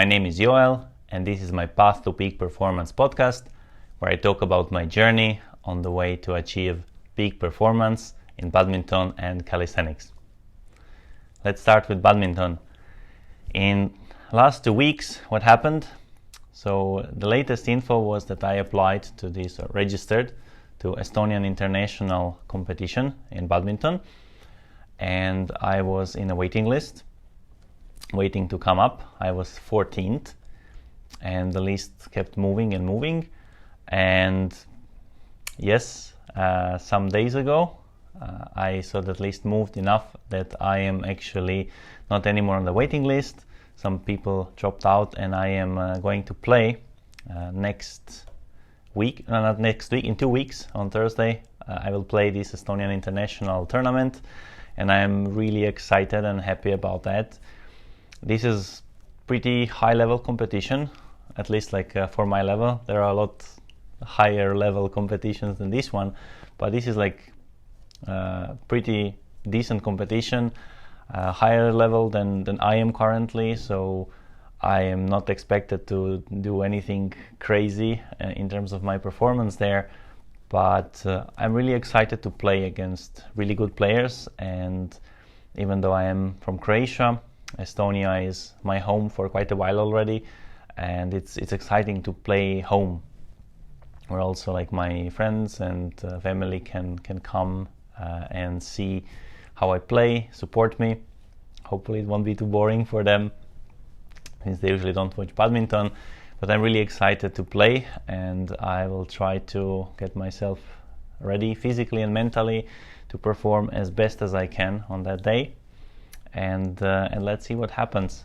My name is Joel, and this is my Path to Peak Performance podcast, where I talk about my journey on the way to achieve peak performance in badminton and calisthenics. Let's start with badminton. In last 2 weeks, what happened? So the latest info was that I applied to this, or registered to Estonian international competition in badminton, and I was in a waiting list, waiting to come up. I was 14th, and the list kept moving and moving. And yes, some days ago, I saw that list moved enough that I am actually not anymore on the waiting list. Some people dropped out, and I am going to play next week, not next week, in 2 weeks on Thursday. I will play this Estonian international tournament, and I am really excited and happy about that. This is pretty high level competition, at least for my level. There are a lot higher level competitions than this one, but this is pretty decent competition, higher level than I am currently, so I am not expected to do anything crazy in terms of my performance there, but I'm really excited to play against really good players. And even though I am from Croatia, Estonia is my home for quite a while already, and it's exciting to play home, where also my friends and family can come and see how I play, support me. Hopefully it won't be too boring for them, since they usually don't watch badminton, but I'm really excited to play, and I will try to get myself ready physically and mentally to perform as best as I can on that day. And let's see what happens.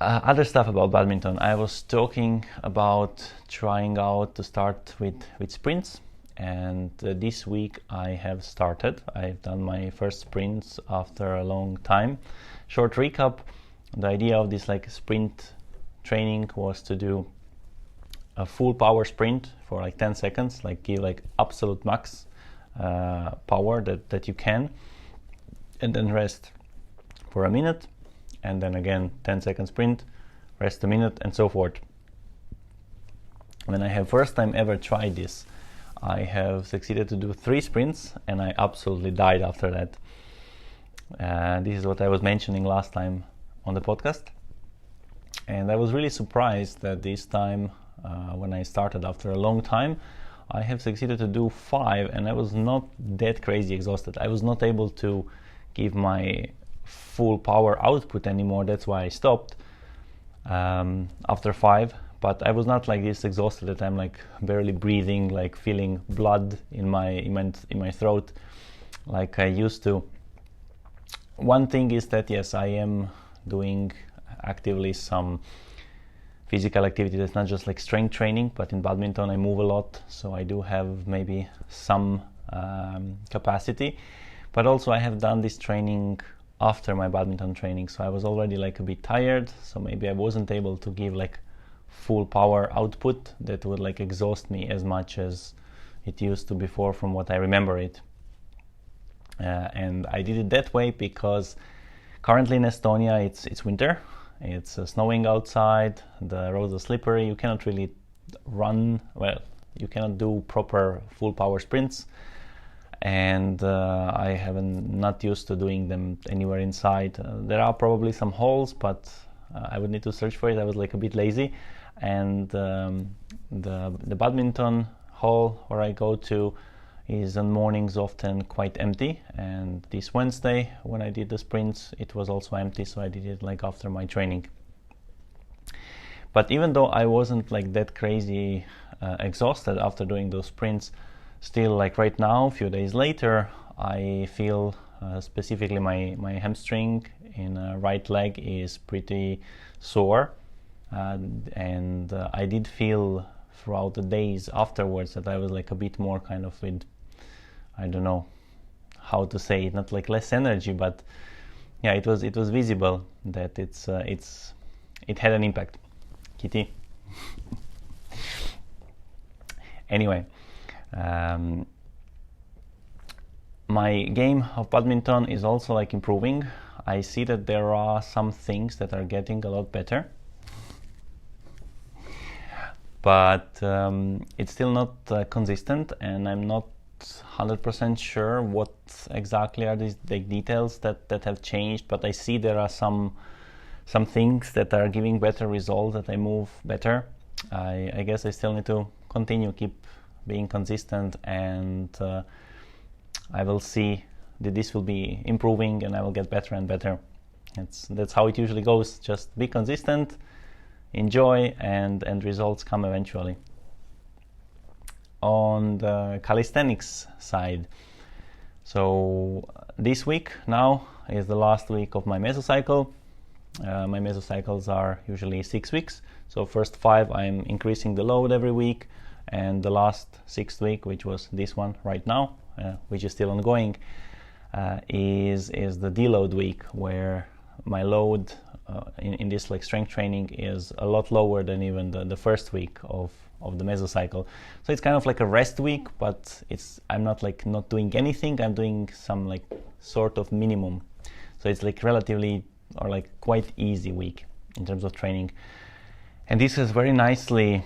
Other stuff about badminton. I was talking about trying out to start with sprints, and this week I have started. I've done my first sprints after a long time. Short recap: the idea of this sprint training was to do a full power sprint for 10 seconds, give absolute max power that you can, and then rest for a minute, and then again 10-second sprint, rest a minute, and so forth. When I have first time ever tried this, I have succeeded to do 3 sprints, and I absolutely died after that. This is what I was mentioning last time on the podcast, and I was really surprised that this time, when I started after a long time, I have succeeded to do 5, and I was not that crazy exhausted. I was not able to give my full power output anymore. That's why I stopped after 5. But I was not this exhausted that I'm barely breathing, feeling blood in my throat like I used to. One thing is that yes, I am doing actively some physical activity that's not just strength training, but in badminton I move a lot, so I do have maybe some capacity. But also I have done this training after my badminton training, so I was already a bit tired, so maybe I wasn't able to give full power output that would exhaust me as much as it used to before, from what I remember it. And I did it that way because currently in Estonia it's winter. It's snowing outside, the roads are slippery, you cannot really run, you cannot do proper full power sprints, and I haven't not used to doing them anywhere inside. There are probably some holes, but I would need to search for it. I was a bit lazy, and the badminton hall where I go to is on mornings often quite empty, and this Wednesday when I did the sprints it was also empty, so I did it after my training. But even though I wasn't that crazy exhausted after doing those sprints, still right now, a few days later, I feel specifically my hamstring in right leg is pretty sore, and I did feel throughout the days afterwards that I was a bit more with, I don't know how to say it, not less energy, but yeah, it was visible that it had an impact. Kitty. Anyway, my game of badminton is also improving. I see that there are some things that are getting a lot better, but it's still not consistent, and I'm not 100% sure what exactly are these details that have changed. But I see there are some things that are giving better results, that I move better. I guess I still need to keep being consistent, and I will see that this will be improving, and I will get better and better. That's how it usually goes. Just be consistent, enjoy, and results come eventually. On the calisthenics side, so this week now is the last week of my mesocycle. My mesocycles are usually 6 weeks, so first 5 I'm increasing the load every week, and the last 6th week, which was this one right now, which is still ongoing, is the deload week, where my load in this like strength training is a lot lower than even the first week of the mesocycle. So it's kind of like a rest week, but I'm not doing anything. I'm doing some like sort of minimum. So it's like relatively or like quite easy week in terms of training. And this has very nicely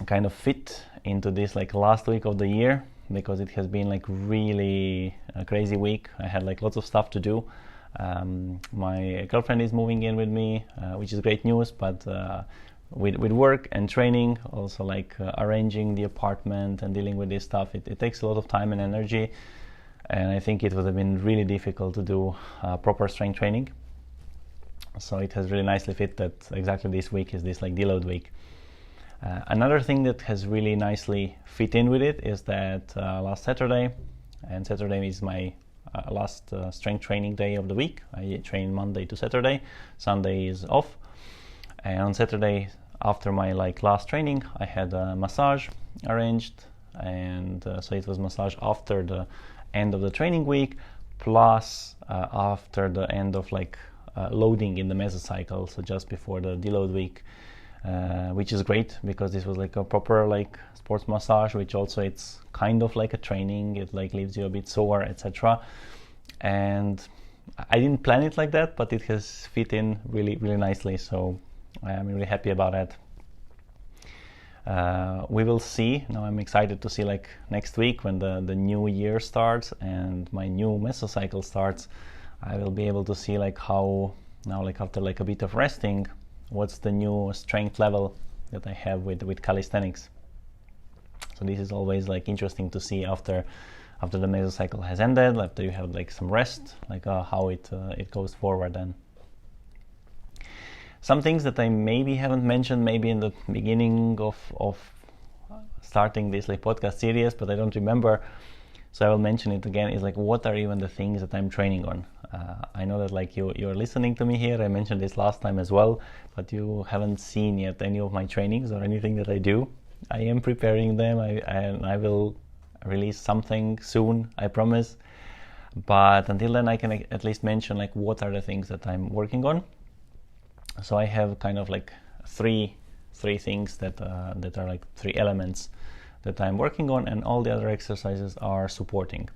kind of fit into this like last week of the year, because it has been like really a crazy week. I had like lots of stuff to do. My girlfriend is moving in with me, which is great news, but with work and training, also like arranging the apartment and dealing with this stuff, it takes a lot of time and energy, and I think it would have been really difficult to do proper strength training. So it has really nicely fit that exactly this week is this like deload week. Another thing that has really nicely fit in with it is that last Saturday, and Saturday is my last strength training day of the week. I train Monday to Saturday, Sunday is off. And on Saturday, after my like last training, I had a massage arranged, and so it was massage after the end of the training week, plus after the end of like loading in the mesocycle, so just before the deload week, which is great because this was like a proper like sports massage, which also it's kind of like a training. It like leaves you a bit sore, etc. And I didn't plan it like that, but it has fit in really, really nicely. So I'm really happy about that. We will see. Now I'm excited to see like next week when the new year starts and my new mesocycle starts. I will be able to see like how now, like after like a bit of resting, what's the new strength level that I have with calisthenics. So this is always like interesting to see after the mesocycle has ended, after you have like some rest, like how it goes forward then. Some things that I maybe haven't mentioned maybe in the beginning of starting this like podcast series, but I don't remember, so I will mention it again, is like what are even the things that I'm training on. I know that like you're listening to me here. I mentioned this last time as well, but you haven't seen yet any of my trainings or anything that I do. I am preparing them. I will release something soon, I promise. But until then, I can at least mention like what are the things that I'm working on. So I have kind of like three things that are like 3 elements that I'm working on, and all the other exercises are supporting.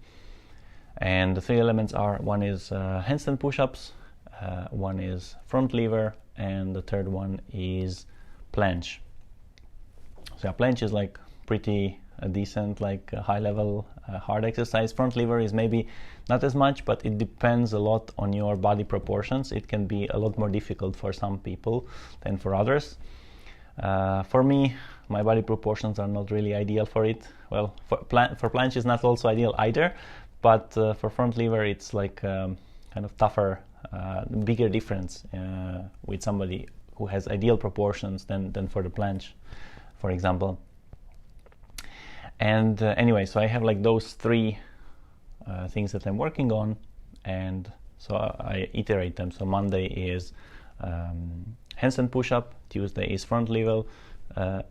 And the 3 elements are, one is handstand push-ups, one is front lever, and the third one is planche. So planche is like pretty decent, like high level hard exercise. Front lever is maybe not as much, but it depends a lot on your body proportions. It can be a lot more difficult for some people than for others. For me, my body proportions are not really ideal for it. Well, for planche is not also ideal either, but for front lever it's like kind of tougher, bigger difference with somebody who has ideal proportions than for the planche, for example. And anyway, so I have like those 3 things that I'm working on, and so I iterate them. So Monday is handstand push-up, Tuesday is front lever,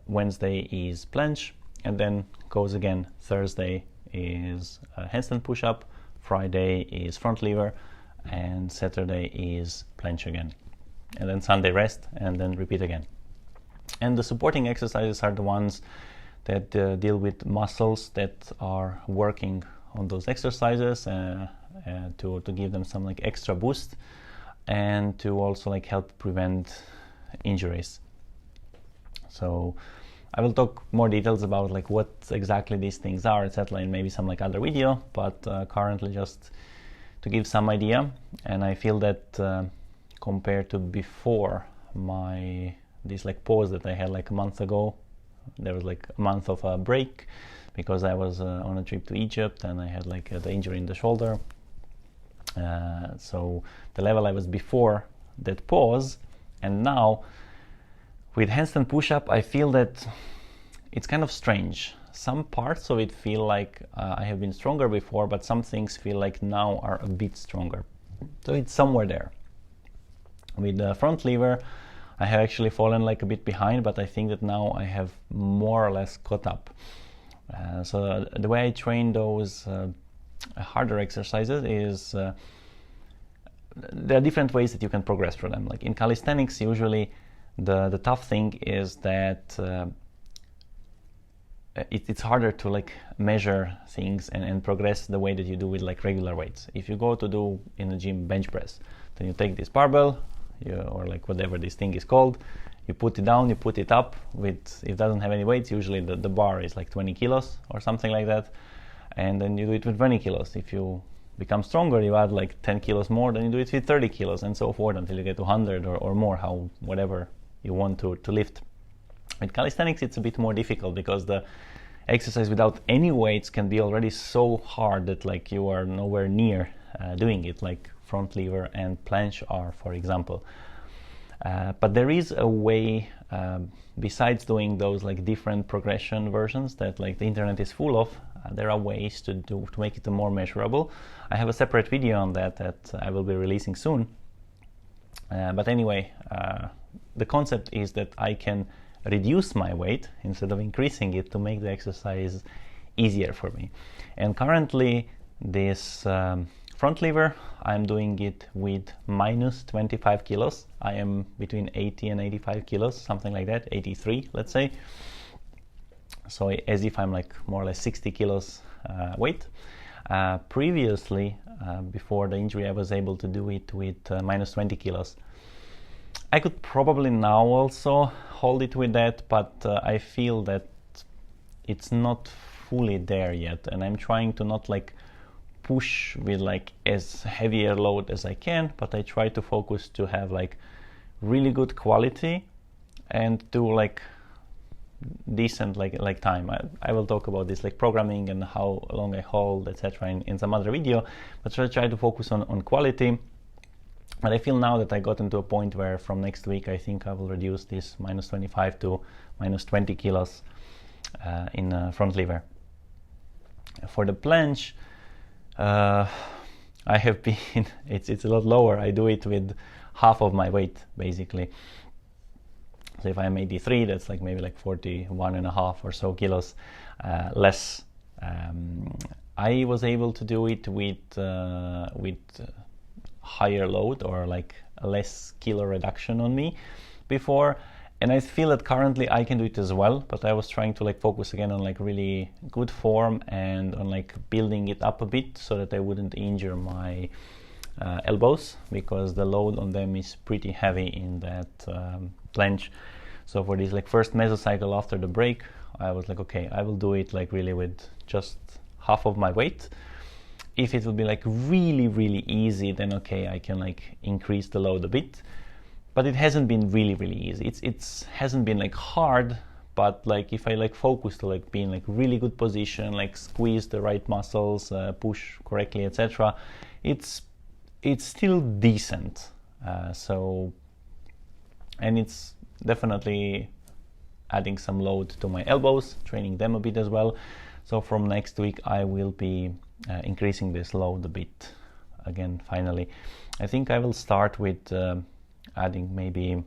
Wednesday is planche, and then goes again. Thursday is handstand push-up, Friday is front lever, and Saturday is planche again. And then Sunday rest, and then repeat again. And the supporting exercises are the ones that deal with muscles that are working on those exercises, to give them some like extra boost and to also like help prevent injuries. So I will talk more details about like what exactly these things are, etc., in maybe some like other video, but currently just to give some idea. And I feel that compared to before this like pause that I had like a month ago, there was like a month of a break because I was on a trip to Egypt and I had like the injury in the shoulder. So the level I was before that pause, and now with handstand push-up, I feel that it's kind of strange. Some parts of it feel like I have been stronger before, but some things feel like now are a bit stronger. So it's somewhere there. With the front lever, I have actually fallen like a bit behind, but I think that now I have more or less caught up. So the way I train those harder exercises is there are different ways that you can progress through them. Like in calisthenics, usually the tough thing is that it's harder to like measure things and progress the way that you do with like regular weights. If you go to do in the gym bench press, then you take this barbell or like whatever this thing is called, you put it down, you put it up with, it doesn't have any weights, usually the bar is like 20 kilos or something like that, and then you do it with 20 kilos. If you become stronger, you add like 10 kilos more, then you do it with 30 kilos and so forth until you get to 100 or more, whatever you want to lift. With calisthenics, it's a bit more difficult because the exercise without any weights can be already so hard that like you are nowhere near doing it, like front lever and planche are, for example. But there is a way, besides doing those like different progression versions that like the internet is full of, there are ways to make it more measurable. I have a separate video on that I will be releasing soon. But anyway, the concept is that I can reduce my weight instead of increasing it to make the exercise easier for me. And currently this front lever, I'm doing it with minus 25 kilos. I am between 80 and 85 kilos, something like that, 83, let's say. So as if I'm like more or less 60 kilos weight. Previously, before the injury, I was able to do it with minus 20 kilos. I could probably now also hold it with that, but I feel that it's not fully there yet, and I'm trying to not like push with like as heavier load as I can, but I try to focus to have like really good quality and do like decent like time. I will talk about this like programming and how long I hold, etc. in some other video, but I try to focus on quality. But I feel now that I got into a point where from next week I think I will reduce this minus 25 to minus 20 kilos in front lever. For the planche, I have been, it's a lot lower. I do it with half of my weight basically. So if I'm 83, that's like maybe like 41 and a half or so kilos less. I was able to do it with higher load or like a less kilo reduction on me before, and I feel that currently I can do it as well, but I was trying to like focus again on like really good form and on like building it up a bit so that I wouldn't injure my elbows, because the load on them is pretty heavy in that planche. So for this like first mesocycle after the break, I was like, okay, I will do it like really with just half of my weight. If it will be like really easy, then okay, I can like increase the load a bit. But it hasn't been really easy. It's hasn't been like hard, but like if I like focus to like be in like really good position, like squeeze the right muscles, push correctly, etc., it's still decent. So, and it's definitely adding some load to my elbows, training them a bit as well. So from next week I will be increasing this load a bit again. Finally, I think I will start with adding maybe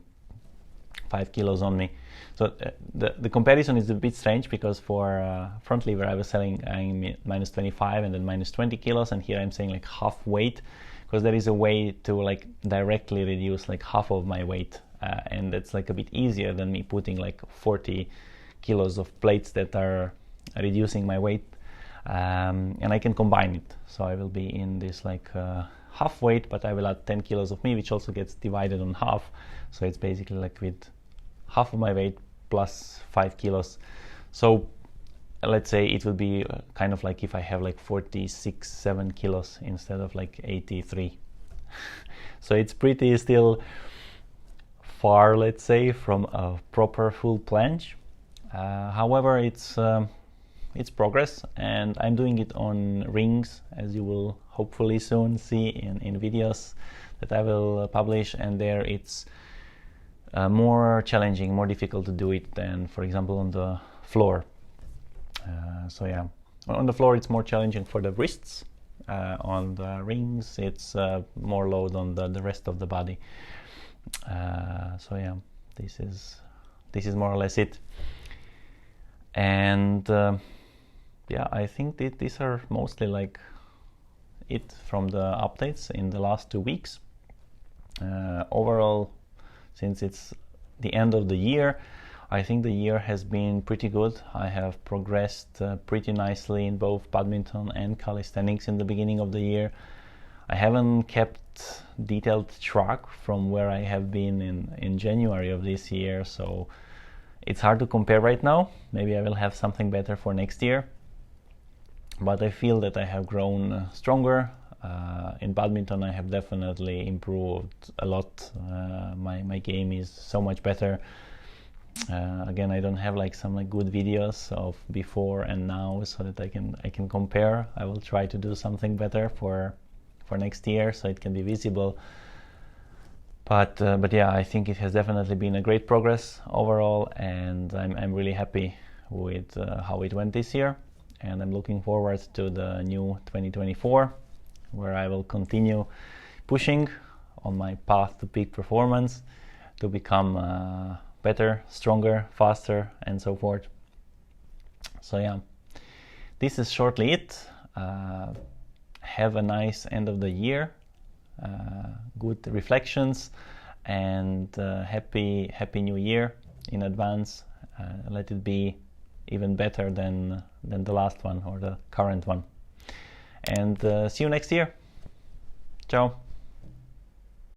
5 kilos on me. So the comparison is a bit strange, because for front lever I was selling minus 25 and then minus 20 kilos, and here I'm saying like half weight, because there is a way to like directly reduce like half of my weight, and that's like a bit easier than me putting like 40 kilos of plates that are reducing my weight. and I can combine it. So I will be in this like half weight, but I will add 10 kilos of me, which also gets divided on half. So it's basically like with half of my weight plus 5 kilos. So let's say it will be kind of like if I have like 7 kilos instead of like 83. So it's pretty still far, let's say, from a proper full planche. However, it's progress, and I'm doing it on rings, as you will hopefully soon see in videos that I will publish, and there it's more challenging, more difficult to do it than, for example, on the floor. So yeah, on the floor it's more challenging for the wrists. On the rings it's more load on the rest of the body. So yeah, this is more or less it. And yeah, I think these are mostly like it from the updates in the last 2 weeks. Overall, since it's the end of the year, I think the year has been pretty good. I have progressed pretty nicely in both badminton and calisthenics in the beginning of the year. I haven't kept detailed track from where I have been in January of this year, so it's hard to compare right now. Maybe I will have something better for next year. But I feel that I have grown stronger. In badminton I have definitely improved a lot. My game is so much better. Again, I don't have like some like good videos of before and now, so that I can compare. I will try to do something better for next year, so it can be visible. But yeah, I think it has definitely been a great progress overall, and I'm really happy with how it went this year, and I'm looking forward to the new 2024, where I will continue pushing on my path to peak performance, to become better, stronger, faster, and so forth. So yeah, this is shortly it. Have a nice end of the year, good reflections, and happy new year in advance. Let it be even better than the last one or the current one. And see you next year. Ciao.